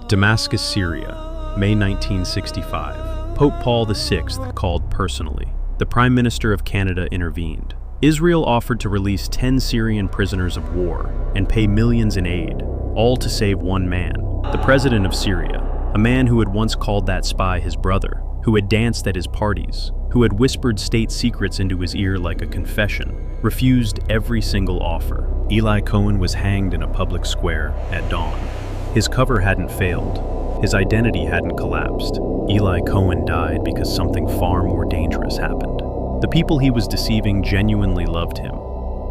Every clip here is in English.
Damascus, Syria, May 1965. Pope Paul VI called personally. The Prime Minister of Canada intervened. Israel offered to release 10 Syrian prisoners of war and pay millions in aid, all to save one man, the president of Syria, a man who had once called that spy his brother, who had danced at his parties, who had whispered state secrets into his ear like a confession, refused every single offer. Eli Cohen was hanged in a public square at dawn. His cover hadn't failed. His identity hadn't collapsed. Eli Cohen died because something far more dangerous happened. The people he was deceiving genuinely loved him.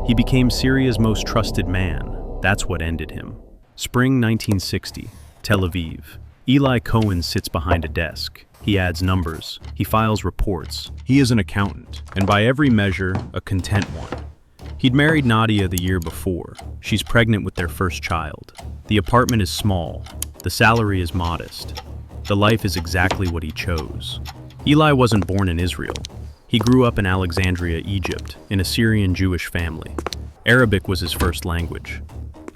He became Syria's most trusted man. That's what ended him. Spring 1960, Tel Aviv. Eli Cohen sits behind a desk. He adds numbers. He files reports. He is an accountant, and by every measure, a content one. He'd married Nadia the year before. She's pregnant with their first child. The apartment is small. The salary is modest. The life is exactly what he chose. Eli wasn't born in Israel. He grew up in Alexandria, Egypt, in a Syrian Jewish family. Arabic was his first language.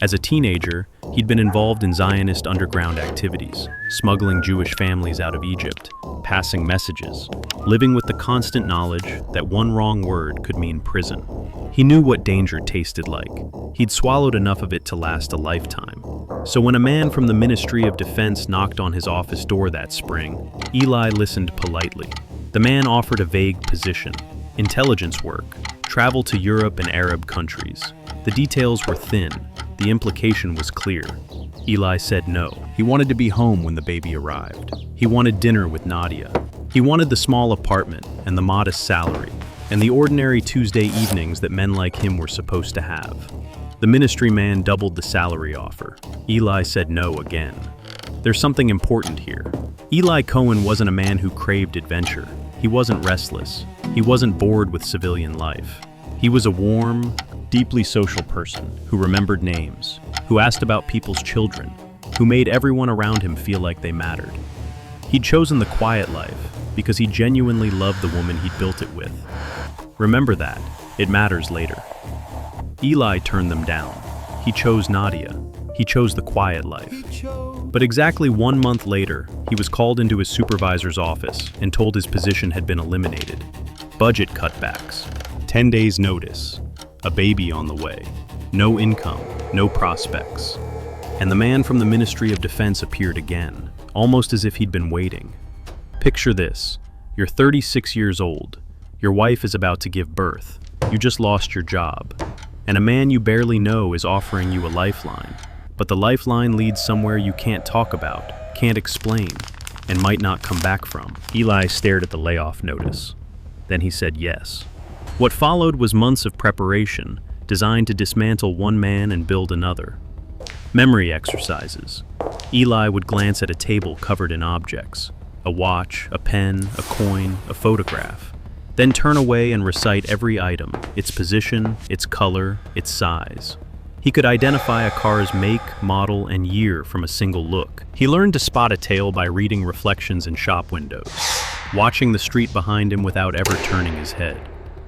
As a teenager, he'd been involved in Zionist underground activities, smuggling Jewish families out of Egypt, passing messages, living with the constant knowledge that one wrong word could mean prison. He knew what danger tasted like. He'd swallowed enough of it to last a lifetime. So when a man from the Ministry of Defense knocked on his office door that spring, Eli listened politely. The man offered a vague position: intelligence work, travel to Europe and Arab countries. The details were thin. The implication was clear. Eli said no. He wanted to be home when the baby arrived. He wanted dinner with Nadia. He wanted the small apartment and the modest salary, and the ordinary Tuesday evenings that men like him were supposed to have. The ministry man doubled the salary offer. Eli said no again. There's something important here. Eli Cohen wasn't a man who craved adventure. He wasn't restless. He wasn't bored with civilian life. He was a warm, deeply social person who remembered names, who asked about people's children, who made everyone around him feel like they mattered. He'd chosen the quiet life because he genuinely loved the woman he'd built it with. Remember that. It matters later. Eli turned them down. He chose Nadia. He chose the quiet life. But exactly 1 month later, he was called into his supervisor's office and told his position had been eliminated. Budget cutbacks, 10 days notice, a baby on the way, no income, no prospects. And the man from the Ministry of Defense appeared again, almost as if he'd been waiting. Picture this: you're 36 years old, your wife is about to give birth, you just lost your job, and a man you barely know is offering you a lifeline. But the lifeline leads somewhere you can't talk about, can't explain, and might not come back from. Eli stared at the layoff notice. Then he said yes. What followed was months of preparation, designed to dismantle one man and build another. Memory exercises. Eli would glance at a table covered in objects: a watch, a pen, a coin, a photograph, then turn away and recite every item, its position, its color, its size. He could identify a car's make, model, and year from a single look. He learned to spot a tail by reading reflections in shop windows, watching the street behind him without ever turning his head.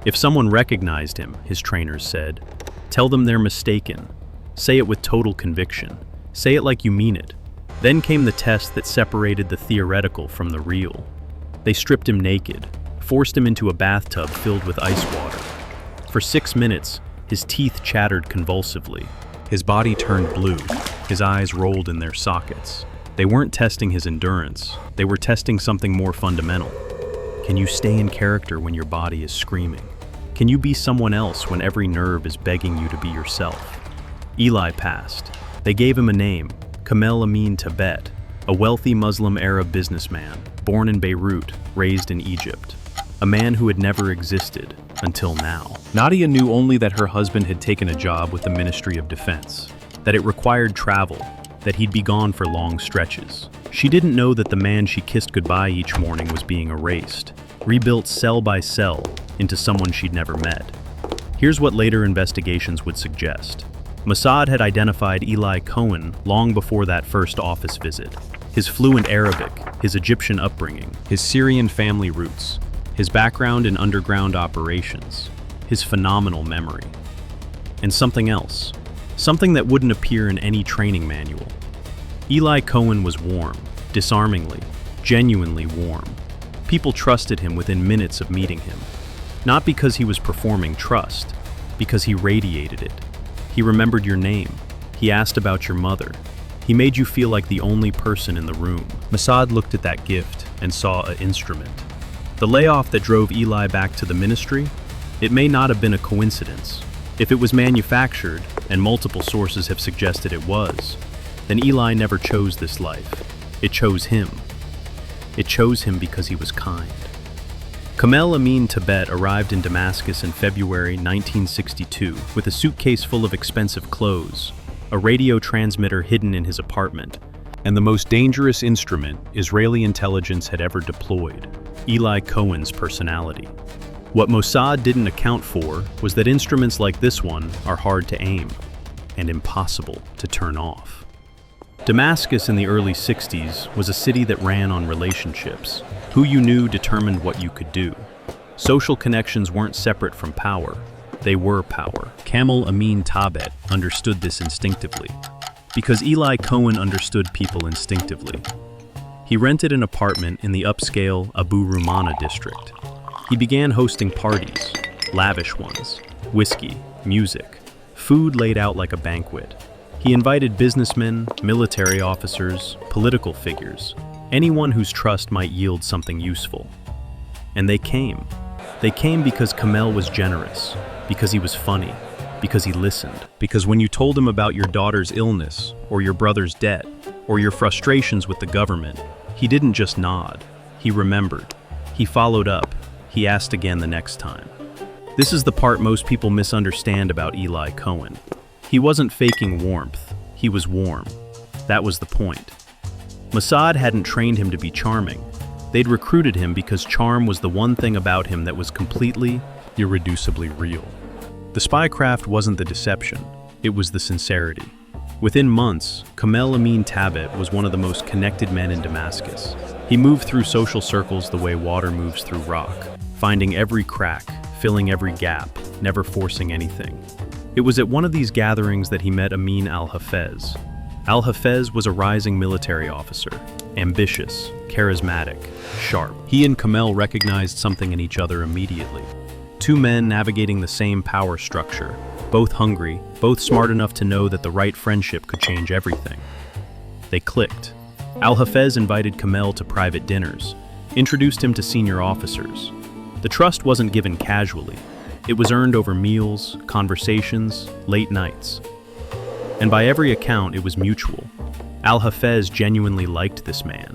If someone recognized him, his trainers said, tell them they're mistaken. Say it with total conviction. Say it like you mean it. Then came the test that separated the theoretical from the real. They stripped him naked, forced him into a bathtub filled with ice water. For 6 minutes, his teeth chattered convulsively. His body turned blue. His eyes rolled in their sockets. They weren't testing his endurance. They were testing something more fundamental. Can you stay in character when your body is screaming? Can you be someone else when every nerve is begging you to be yourself? Eli passed. They gave him a name, Kamel Amin Tibet, a wealthy Muslim Arab businessman, born in Beirut, raised in Egypt. A man who had never existed until now. Nadia knew only that her husband had taken a job with the Ministry of Defense, that it required travel, that he'd be gone for long stretches. She didn't know that the man she kissed goodbye each morning was being erased, rebuilt cell by cell into someone she'd never met. Here's what later investigations would suggest. Mossad had identified Eli Cohen long before that first office visit. His fluent Arabic, his Egyptian upbringing, his Syrian family roots, his background in underground operations, his phenomenal memory. And something else, something that wouldn't appear in any training manual. Eli Cohen was warm, disarmingly, genuinely warm. People trusted him within minutes of meeting him. Not because he was performing trust, because he radiated it. He remembered your name. He asked about your mother. He made you feel like the only person in the room. Mossad looked at that gift and saw an instrument. The layoff that drove Eli back to the ministry? It may not have been a coincidence. If it was manufactured, and multiple sources have suggested it was, then Eli never chose this life. It chose him. It chose him because he was kind. Kamel Amin Tabet arrived in Damascus in February 1962 with a suitcase full of expensive clothes, a radio transmitter hidden in his apartment, and the most dangerous instrument Israeli intelligence had ever deployed, Eli Cohen's personality. What Mossad didn't account for was that instruments like this one are hard to aim and impossible to turn off. Damascus in the early 60s was a city that ran on relationships. Who you knew determined what you could do. Social connections weren't separate from power. They were power. Kamel Amin Tabet understood this instinctively, because Eli Cohen understood people instinctively. He rented an apartment in the upscale Abu Rumana district. He began hosting parties, lavish ones, whiskey, music, food laid out like a banquet. He invited businessmen, military officers, political figures, anyone whose trust might yield something useful. And they came. They came because Kamel was generous, because he was funny, because he listened. Because when you told him about your daughter's illness, or your brother's debt, or your frustrations with the government, he didn't just nod. He remembered. He followed up. He asked again the next time. This is the part most people misunderstand about Eli Cohen. He wasn't faking warmth. He was warm. That was the point. Mossad hadn't trained him to be charming. They'd recruited him because charm was the one thing about him that was completely, irreducibly real. The spycraft wasn't the deception. It was the sincerity. Within months, Kamel Amin Tabet was one of the most connected men in Damascus. He moved through social circles the way water moves through rock, finding every crack, filling every gap, never forcing anything. It was at one of these gatherings that he met Amin al-Hafez. Al-Hafez was a rising military officer, ambitious, charismatic, sharp. He and Kamel recognized something in each other immediately. Two men navigating the same power structure, both hungry, both smart enough to know that the right friendship could change everything. They clicked. Al-Hafez invited Kamel to private dinners, introduced him to senior officers. The trust wasn't given casually. It was earned over meals, conversations, late nights. And by every account, it was mutual. Al-Hafez genuinely liked this man.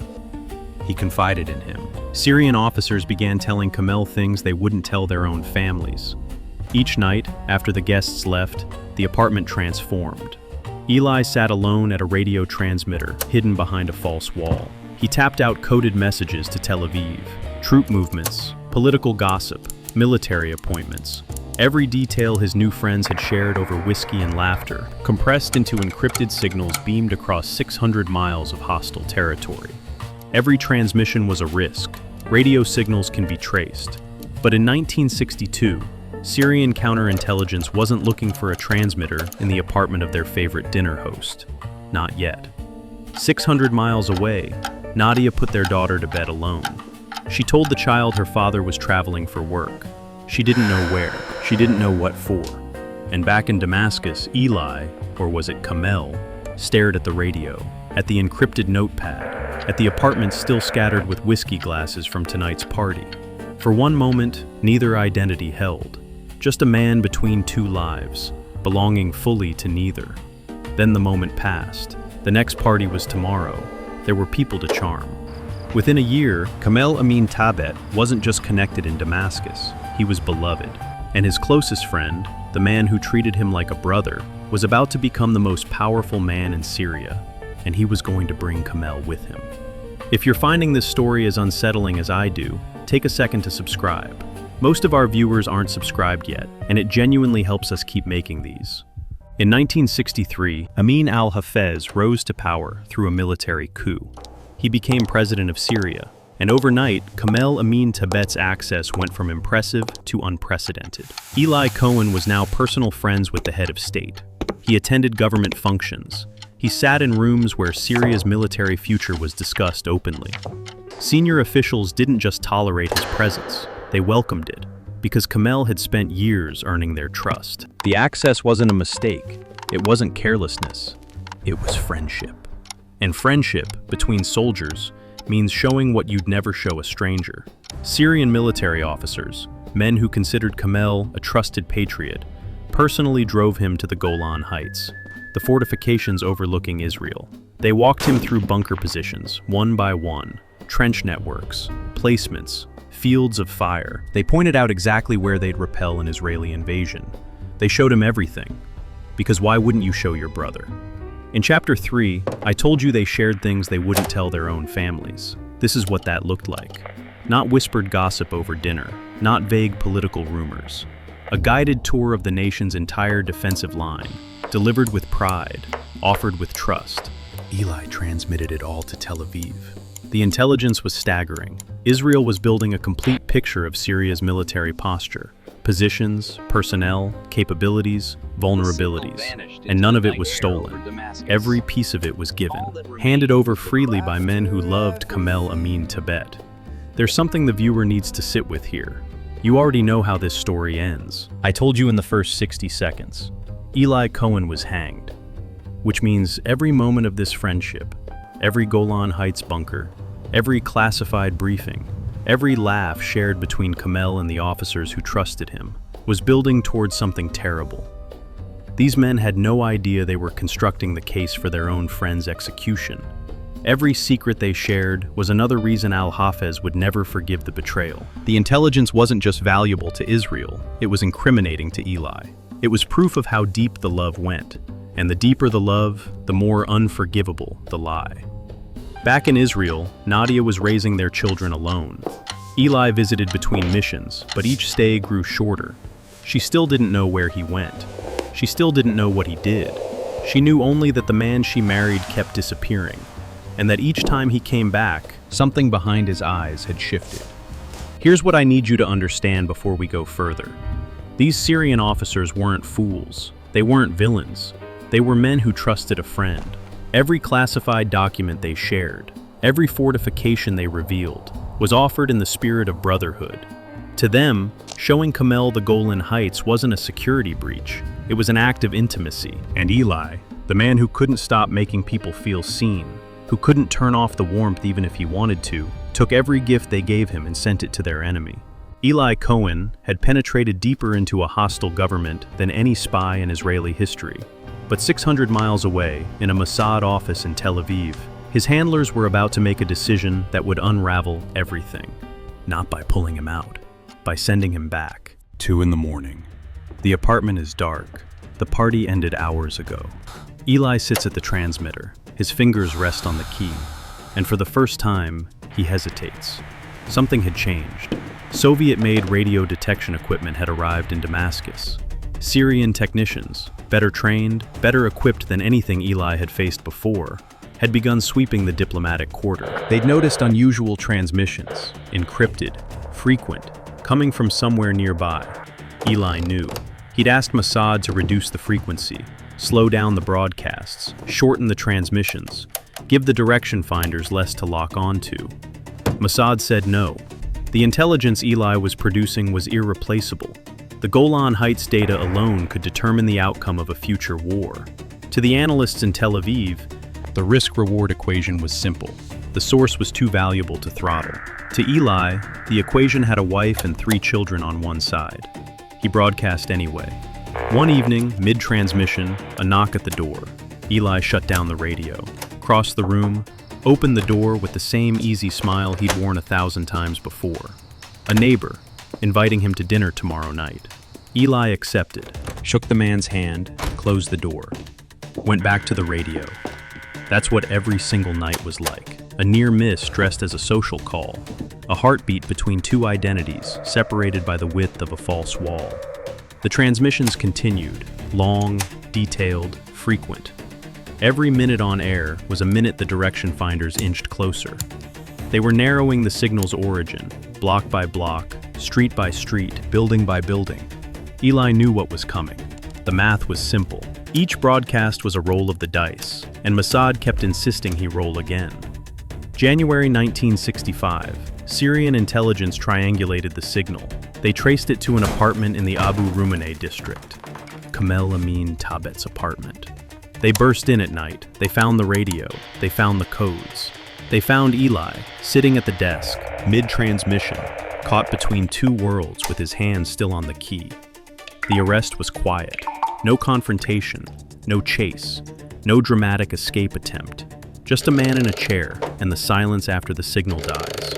He confided in him. Syrian officers began telling Kamel things they wouldn't tell their own families. Each night, after the guests left, the apartment transformed. Eli sat alone at a radio transmitter, hidden behind a false wall. He tapped out coded messages to Tel Aviv, troop movements, political gossip, military appointments. Every detail his new friends had shared over whiskey and laughter, compressed into encrypted signals beamed across 600 miles of hostile territory. Every transmission was a risk. Radio signals can be traced. But in 1962, Syrian counterintelligence wasn't looking for a transmitter in the apartment of their favorite dinner host. Not yet. 600 miles away, Nadia put their daughter to bed alone. She told the child her father was traveling for work. She didn't know where. She didn't know what for. And back in Damascus, Eli, or was it Kamel, stared at the radio, at the encrypted notepad, at the apartment still scattered with whiskey glasses from tonight's party. For one moment, neither identity held. Just a man between two lives, belonging fully to neither. Then the moment passed. The next party was tomorrow. There were people to charm. Within a year, Kamel Amin Tabet wasn't just connected in Damascus, he was beloved. And his closest friend, the man who treated him like a brother, was about to become the most powerful man in Syria, and he was going to bring Kamel with him. If you're finding this story as unsettling as I do, take a second to subscribe. Most of our viewers aren't subscribed yet, and it genuinely helps us keep making these. In 1963, Amin al-Hafez rose to power through a military coup. He became president of Syria, and overnight, Kamel Amin Tabet's access went from impressive to unprecedented. Eli Cohen was now personal friends with the head of state. He attended government functions. He sat in rooms where Syria's military future was discussed openly. Senior officials didn't just tolerate his presence, they welcomed it, because Kamel had spent years earning their trust. The access wasn't a mistake, it wasn't carelessness, it was friendship. And friendship, between soldiers, means showing what you'd never show a stranger. Syrian military officers, men who considered Kamel a trusted patriot, personally drove him to the Golan Heights, the fortifications overlooking Israel. They walked him through bunker positions, one by one, trench networks, placements, fields of fire. They pointed out exactly where they'd repel an Israeli invasion. They showed him everything, because why wouldn't you show your brother? In Chapter 3, I told you they shared things they wouldn't tell their own families. This is what that looked like. Not whispered gossip over dinner, not vague political rumors. A guided tour of the nation's entire defensive line, delivered with pride, offered with trust. Eli transmitted it all to Tel Aviv. The intelligence was staggering. Israel was building a complete picture of Syria's military posture. Positions, personnel, capabilities, vulnerabilities, and none of it was stolen. Every piece of it was given, handed over freely by men who loved Kamel Amin Tibet. There's something the viewer needs to sit with here. You already know how this story ends. I told you in the first 60 seconds. Eli Cohen was hanged, which means every moment of this friendship, every Golan Heights bunker, every classified briefing, every laugh shared between Kamel and the officers who trusted him, was building towards something terrible. These men had no idea they were constructing the case for their own friend's execution. Every secret they shared was another reason Al-Hafez would never forgive the betrayal. The intelligence wasn't just valuable to Israel, it was incriminating to Eli. It was proof of how deep the love went, and the deeper the love, the more unforgivable the lie. Back in Israel, Nadia was raising their children alone. Eli visited between missions, but each stay grew shorter. She still didn't know where he went. She still didn't know what he did. She knew only that the man she married kept disappearing, and that each time he came back, something behind his eyes had shifted. Here's what I need you to understand before we go further. These Syrian officers weren't fools. They weren't villains. They were men who trusted a friend. Every classified document they shared, every fortification they revealed, was offered in the spirit of brotherhood. To them, showing Kamel the Golan Heights wasn't a security breach. It was an act of intimacy. And Eli, the man who couldn't stop making people feel seen, who couldn't turn off the warmth even if he wanted to, took every gift they gave him and sent it to their enemy. Eli Cohen had penetrated deeper into a hostile government than any spy in Israeli history. But 600 miles away, in a Mossad office in Tel Aviv, his handlers were about to make a decision that would unravel everything. Not by pulling him out, by sending him back. 2 a.m. The apartment is dark. The party ended hours ago. Eli sits at the transmitter. His fingers rest on the key, and for the first time, he hesitates. Something had changed. Soviet-made radio detection equipment had arrived in Damascus. Syrian technicians, better trained, better equipped than anything Eli had faced before, had begun sweeping the diplomatic quarter. They'd noticed unusual transmissions, encrypted, frequent, coming from somewhere nearby. Eli knew. He'd asked Mossad to reduce the frequency, slow down the broadcasts, shorten the transmissions, give the direction finders less to lock onto. Mossad said no. The intelligence Eli was producing was irreplaceable. The Golan Heights data alone could determine the outcome of a future war. To the analysts in Tel Aviv, the risk-reward equation was simple. The source was too valuable to throttle. To Eli, the equation had a wife and 3 children on one side. He broadcast anyway. One evening, mid-transmission, a knock at the door. Eli shut down the radio, crossed the room, opened the door with the same easy smile he'd worn 1,000 times before. A neighbor, inviting him to dinner tomorrow night. Eli accepted, shook the man's hand, closed the door, went back to the radio. That's what every single night was like. A near miss dressed as a social call. A heartbeat between 2 identities, separated by the width of a false wall. The transmissions continued, long, detailed, frequent. Every minute on air was a minute the direction finders inched closer. They were narrowing the signal's origin, block by block, street by street, building by building. Eli knew what was coming. The math was simple. Each broadcast was a roll of the dice, and Mossad kept insisting he roll again. January 1965, Syrian intelligence triangulated the signal. They traced it to an apartment in the Abu Rumaneh district, Kamel Amin Tabet's apartment. They burst in at night. They found the radio. They found the codes. They found Eli, sitting at the desk, mid-transmission, caught between two worlds with his hand still on the key. The arrest was quiet. No confrontation, no chase, no dramatic escape attempt. Just a man in a chair and the silence after the signal dies.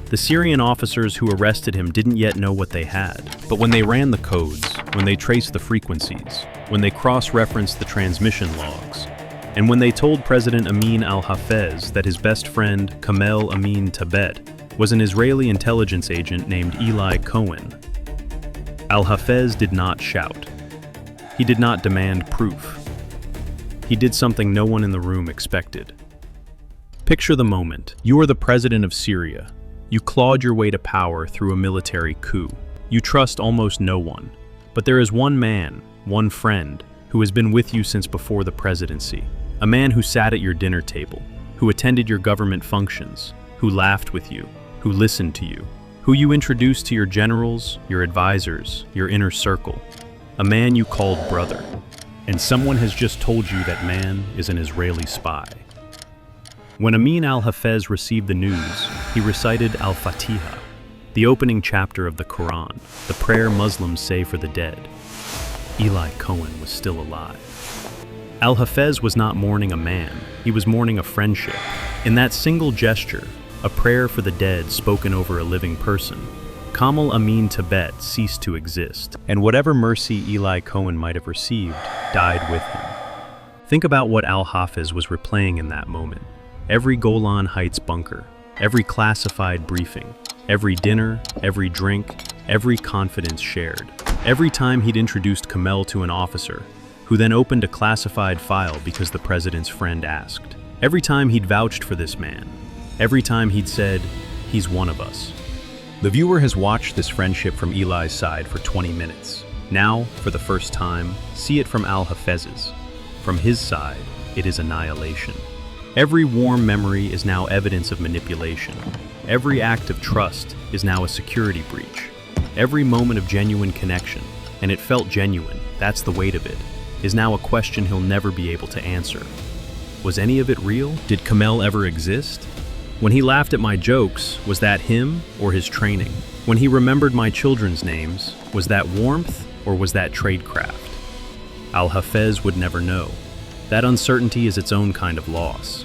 The Syrian officers who arrested him didn't yet know what they had, but when they ran the codes, when they traced the frequencies, when they cross-referenced the transmission logs, and when they told President Amin al-Hafez that his best friend, Kamel Amin Tabet, was an Israeli intelligence agent named Eli Cohen, al-Hafez did not shout. He did not demand proof. He did something no one in the room expected. Picture the moment. You are the president of Syria. You clawed your way to power through a military coup. You trust almost no one. But there is one man, one friend, who has been with you since before the presidency. A man who sat at your dinner table, who attended your government functions, who laughed with you, who listened to you, who you introduced to your generals, your advisors, your inner circle. A man you called brother. And someone has just told you that man is an Israeli spy. When Amin al-Hafez received the news, he recited Al-Fatiha, the opening chapter of the Quran, the prayer Muslims say for the dead. Eli Cohen was still alive. Al-Hafez was not mourning a man, he was mourning a friendship. In that single gesture, a prayer for the dead spoken over a living person, Kamel Amin Tabet ceased to exist, and whatever mercy Eli Cohen might have received died with him. Think about what al-Hafez was replaying in that moment. Every Golan Heights bunker, every classified briefing, every dinner, every drink, every confidence shared. Every time he'd introduced Kamel to an officer, who then opened a classified file because the president's friend asked. Every time he'd vouched for this man. Every time he'd said, "He's one of us." The viewer has watched this friendship from Eli's side for 20 minutes. Now, for the first time, see it from al-Hafez's. From his side, it is annihilation. Every warm memory is now evidence of manipulation. Every act of trust is now a security breach. Every moment of genuine connection, and it felt genuine, that's the weight of it, is now a question he'll never be able to answer. Was any of it real? Did Kamel ever exist? When he laughed at my jokes, was that him or his training? When he remembered my children's names, was that warmth or was that tradecraft? Al-Hafez would never know. That uncertainty is its own kind of loss.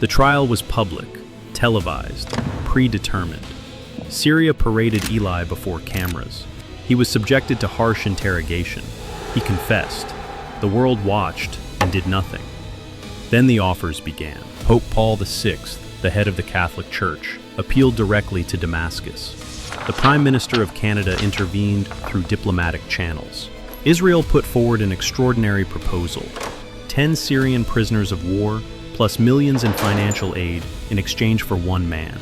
The trial was public, televised, predetermined. Syria paraded Eli before cameras. He was subjected to harsh interrogation. He confessed. The world watched and did nothing. Then the offers began. Pope Paul VI, the head of the Catholic Church, appealed directly to Damascus. The Prime Minister of Canada intervened through diplomatic channels. Israel put forward an extraordinary proposal: 10 Syrian prisoners of war, plus millions in financial aid in exchange for one man.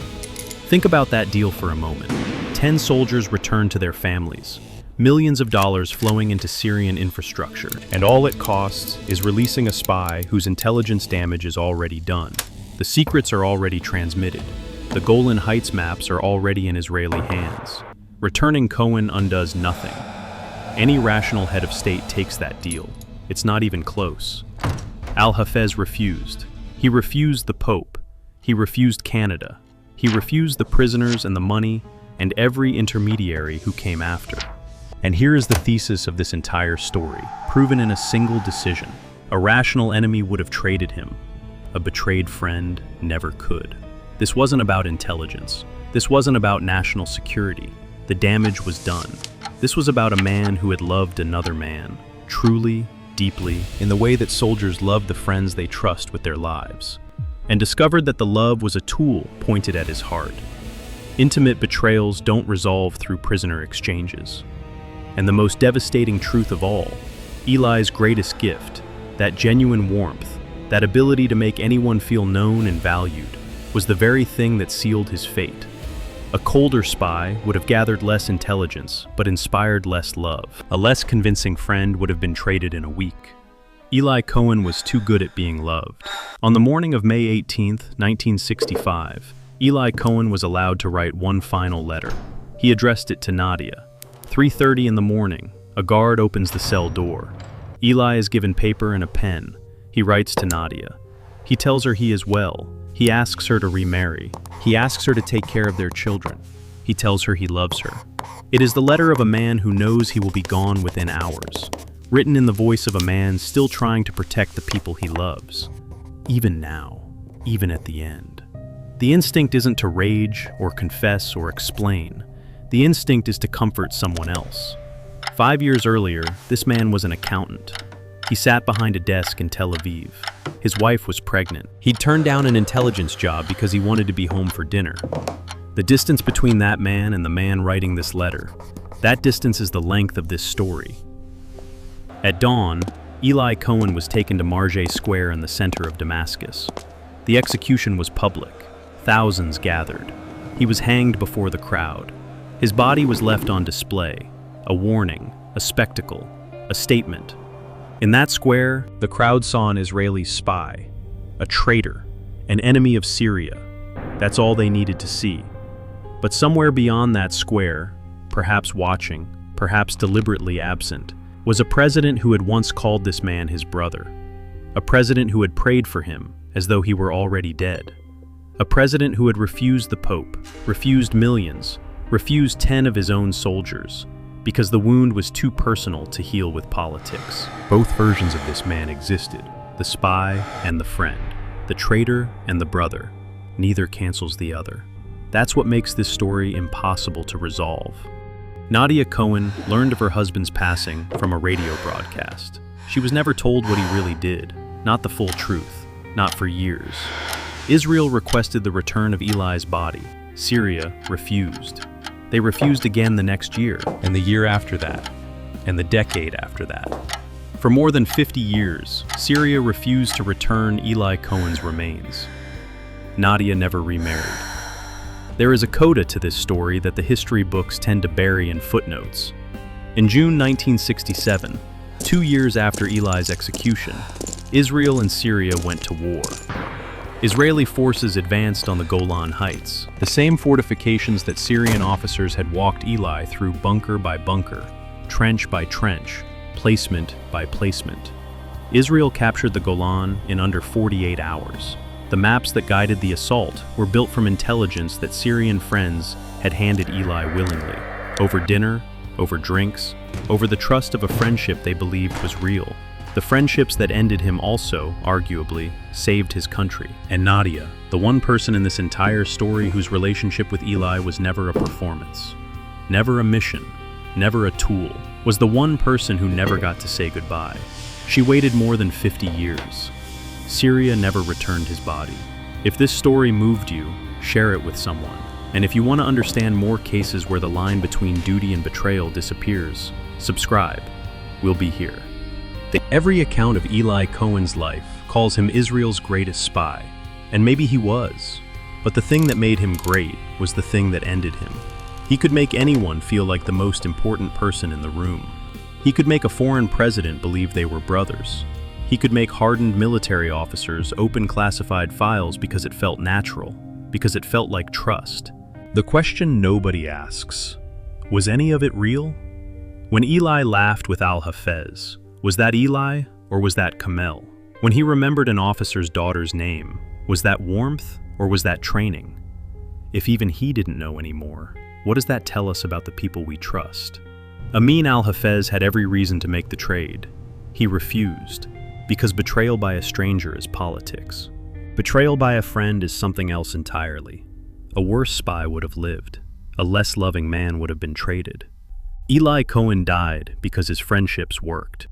Think about that deal for a moment. 10 soldiers returned to their families, millions of dollars flowing into Syrian infrastructure, and all it costs is releasing a spy whose intelligence damage is already done. The secrets are already transmitted. The Golan Heights maps are already in Israeli hands. Returning Cohen undoes nothing. Any rational head of state takes that deal. It's not even close. Al-Hafez refused. He refused the Pope. He refused Canada. He refused the prisoners and the money and every intermediary who came after. And here is the thesis of this entire story, proven in a single decision. A rational enemy would have traded him. A betrayed friend never could. This wasn't about intelligence. This wasn't about national security. The damage was done. This was about a man who had loved another man, truly, deeply, in the way that soldiers love the friends they trust with their lives, and discovered that the love was a tool pointed at his heart. Intimate betrayals don't resolve through prisoner exchanges. And the most devastating truth of all, Eli's greatest gift, that genuine warmth, that ability to make anyone feel known and valued, was the very thing that sealed his fate. A colder spy would have gathered less intelligence, but inspired less love. A less convincing friend would have been traded in a week. Eli Cohen was too good at being loved. On the morning of May 18, 1965, Eli Cohen was allowed to write one final letter. He addressed it to Nadia. 3:30 in the morning, a guard opens the cell door. Eli is given paper and a pen. He writes to Nadia. He tells her he is well. He asks her to remarry. He asks her to take care of their children. He tells her he loves her. It is the letter of a man who knows he will be gone within hours, written in the voice of a man still trying to protect the people he loves. Even now, even at the end. The instinct isn't to rage or confess or explain. The instinct is to comfort someone else. 5 years earlier, this man was an accountant. He sat behind a desk in Tel Aviv. His wife was pregnant. He'd turned down an intelligence job because he wanted to be home for dinner. The distance between that man and the man writing this letter, that distance is the length of this story. At dawn, Eli Cohen was taken to Marjah Square in the center of Damascus. The execution was public. Thousands gathered. He was hanged before the crowd. His body was left on display, a warning, a spectacle, a statement. In that square, the crowd saw an Israeli spy, a traitor, an enemy of Syria. That's all they needed to see. But somewhere beyond that square, perhaps watching, perhaps deliberately absent, was a president who had once called this man his brother. A president who had prayed for him as though he were already dead. A president who had refused the Pope, refused millions, refused 10 of his own soldiers, because the wound was too personal to heal with politics. Both versions of this man existed, the spy and the friend, the traitor and the brother. Neither cancels the other. That's what makes this story impossible to resolve. Nadia Cohen learned of her husband's passing from a radio broadcast. She was never told what he really did, not the full truth, not for years. Israel requested the return of Eli's body. Syria refused. They refused again the next year, and the year after that, and the decade after that. For more than 50 years, Syria refused to return Eli Cohen's remains. Nadia never remarried. There is a coda to this story that the history books tend to bury in footnotes. In June 1967, 2 years after Eli's execution, Israel and Syria went to war. Israeli forces advanced on the Golan Heights, the same fortifications that Syrian officers had walked Eli through bunker by bunker, trench by trench, placement by placement. Israel captured the Golan in under 48 hours. The maps that guided the assault were built from intelligence that Syrian friends had handed Eli willingly, over dinner, over drinks, over the trust of a friendship they believed was real. The friendships that ended him also, arguably, saved his country. And Nadia, the one person in this entire story whose relationship with Eli was never a performance, never a mission, never a tool, was the one person who never got to say goodbye. She waited more than 50 years. Syria never returned his body. If this story moved you, share it with someone. And if you want to understand more cases where the line between duty and betrayal disappears, subscribe. We'll be here. Every account of Eli Cohen's life calls him Israel's greatest spy, and maybe he was. But the thing that made him great was the thing that ended him. He could make anyone feel like the most important person in the room. He could make a foreign president believe they were brothers. He could make hardened military officers open classified files because it felt natural, because it felt like trust. The question nobody asks, was any of it real? When Eli laughed with Al-Hafez, was that Eli or was that Kamel? When he remembered an officer's daughter's name, was that warmth or was that training? If even he didn't know anymore, what does that tell us about the people we trust? Amin Al-Hafez had every reason to make the trade. He refused, because betrayal by a stranger is politics. Betrayal by a friend is something else entirely. A worse spy would have lived. A less loving man would have been traded. Eli Cohen died because his friendships worked.